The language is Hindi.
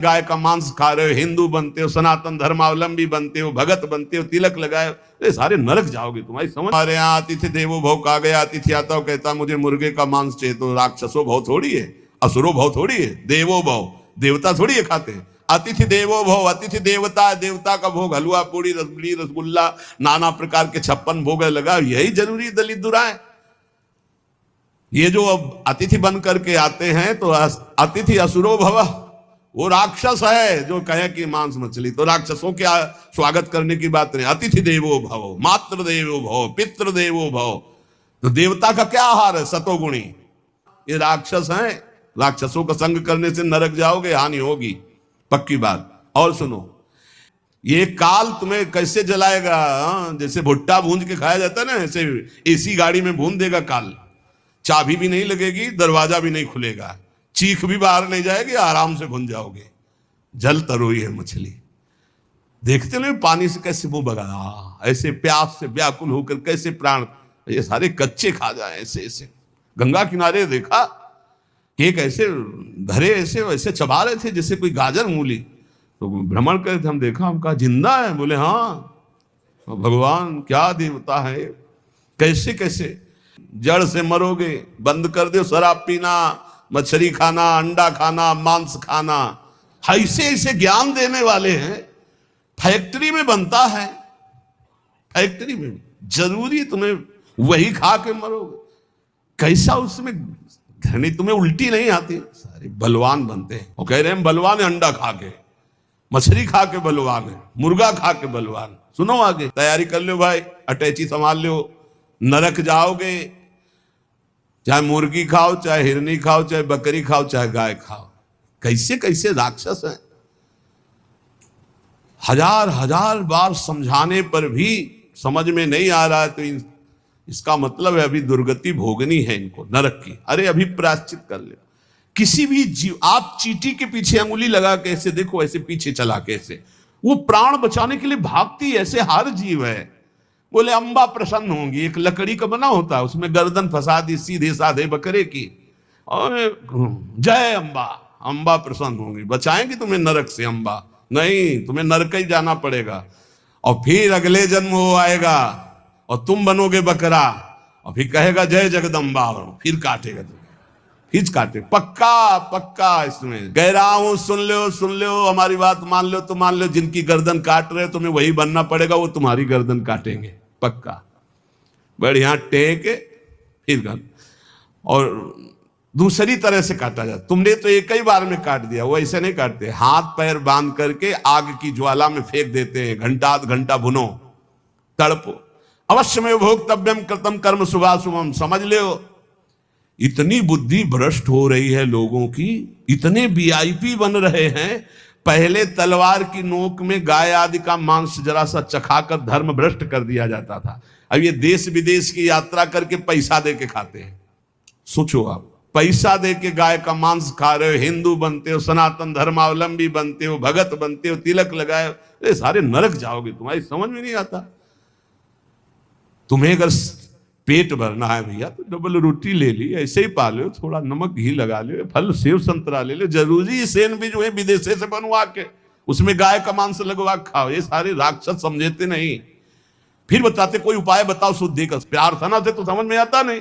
गाय का मांस खा रहे हो, हिंदू बनते हो, सनातन धर्मावलंबी बनते हो, भगत बनते हो, तिलक लगाए हो, ये सारे नरक जाओगे। तुम्हारी समझ। हमारे यहाँ अतिथि देवो भव कहा गया। अतिथि आता हो कहता मुझे मुर्गे का मांस चाहिए, तो राक्षसो भव थोड़ी है, असुरो भव थोड़ी है, देवो भव, देवता थोड़ी है खाते हैं। अतिथि देवो भव, अतिथि देवता है, देवता का भोग हलवा पूड़ी रसगुल्ली रसगुल्ला नाना प्रकार के 56 भोग लगा, यही जरूरी दलित दुराए। ये जो अब अतिथि बन करके आते हैं तो अतिथि असुरो भव, वो राक्षस है जो कहे कि मांस मछली, तो राक्षसों के स्वागत करने की बात नहीं। अतिथि देवो भव, मातृ देवो भव, पितृ देवो भव, तो देवता का क्या आहार है? सतोगुणी। ये राक्षस हैं, राक्षसों का संग करने से नरक जाओगे, हानि होगी, पक्की बात। और सुनो, ये काल तुम्हें कैसे जलाएगा? जैसे भुट्टा भूंज के खाया जाता है ना, ऐसे एसी गाड़ी में भून देगा काल। चाबी भी नहीं लगेगी, दरवाजा भी नहीं खुलेगा, चीख भी बाहर नहीं जाएगी, आराम से भुन जाओगे। जल तरोई है मछली। देखते नहीं पानी से कैसे मुंह बगा, ऐसे प्यास से व्याकुल होकर कैसे प्राण, ये सारे कच्चे खा जाए ऐसे ऐसे। गंगा किनारे देखा एक ऐसे धरे ऐसे वैसे चबा रहे थे जैसे कोई गाजर मूली, तो भ्रमण करे थे, हम देखा, हम कहा जिंदा है? बोले हाँ, भगवान क्या देवता है, कैसे कैसे। जड़ से मरोगे, बंद कर दो शराब पीना, मछली खाना, अंडा खाना, मांस खाना, ऐसे ऐसे ज्ञान देने वाले हैं। फैक्ट्री में बनता है, फैक्ट्री में जरूरी तुम्हें वही खा के मरोगे? कैसा उसमें घृणित, तुम्हें उल्टी नहीं आती? सारे बलवान बनते हैं और कह रहे हैं बलवान है, अंडा खा के, मछली खा के बलवान है, मुर्गा खा के बलवान। सुनो आगे, तैयारी कर लो भाई, अटैची संभाल लो, नरक जाओगे। चाहे मुर्गी खाओ, चाहे हिरनी खाओ, चाहे बकरी खाओ, चाहे गाय खाओ। कैसे कैसे राक्षस हैं। हजार हजार बार समझाने पर भी समझ में नहीं आ रहा है, तो इसका मतलब है अभी दुर्गति भोगनी है इनको, नरक की। अरे अभी प्रायश्चित कर ले। किसी भी जीव, आप चींटी के पीछे अंगुली लगा के ऐसे देखो, ऐसे पीछे चला के ऐसे, वो प्राण बचाने के लिए भागती, ऐसे हर जीव है। बोले अंबा प्रसन्न होंगी, एक लकड़ी का बना होता है, उसमें गर्दन फंसा दी सीधे साधे बकरे की, और जय अंबा, अंबा प्रसन्न होंगी, बचाएंगी तुम्हें नरक से अंबा। नहीं, तुम्हें नरक ही जाना पड़ेगा, और फिर अगले जन्म वो आएगा और तुम बनोगे बकरा, और फिर कहेगा जय जगदम्बा, और फिर काटेगा तुम्हें, हिच काटे, पक्का पक्का। इसमें कह रहा हूं, सुन लो, हमारी बात मान लो तो मान लो, जिनकी गर्दन काट रहे तुम्हें वही बनना पड़ेगा, वो तुम्हारी गर्दन काटेंगे पक्का। बढ़िया टेक फिर गर्दन, और दूसरी तरह से काटा जाता। तुमने तो एक ही बार में काट दिया, वो ऐसे नहीं काटते, हाथ पैर बांध करके आग की ज्वाला में फेंक देते हैं, घंटा आध घंटा भुनो, तड़पो। अवश्य में भोक्तव्यम कृतम कर्म शुभाशुभम। समझ लो, इतनी बुद्धि भ्रष्ट हो रही है लोगों की, इतने वीआईपी बन रहे हैं। पहले तलवार की नोक में गाय आदि का मांस जरा सा चखाकर धर्म भ्रष्ट कर दिया जाता था। अब ये देश विदेश की यात्रा करके पैसा दे के खाते हैं। सोचो आप, पैसा दे के गाय का मांस खा रहे हो, हिंदू बनते हो, सनातन धर्मावलंबी बनते हो, भगत बनते हो, तिलक लगाए हो, ये सारे नरक जाओगे। तुम्हारी समझ में नहीं आता। तुम्हें अगर पेट भरना है भैया तो डबल रोटी ले ली, ऐसे ही पा लो, थोड़ा नमक घी लगा लो, फल सेव संतरा ले लो। जरूरी सेन भी जो है विदेशे से बनवा के उसमें गाय का मांस लगवा खाओ। ये सारे राक्षस समझते नहीं। फिर बताते कोई उपाय बताओ शुद्धि का, प्यार था ना से तो समझ में आता नहीं।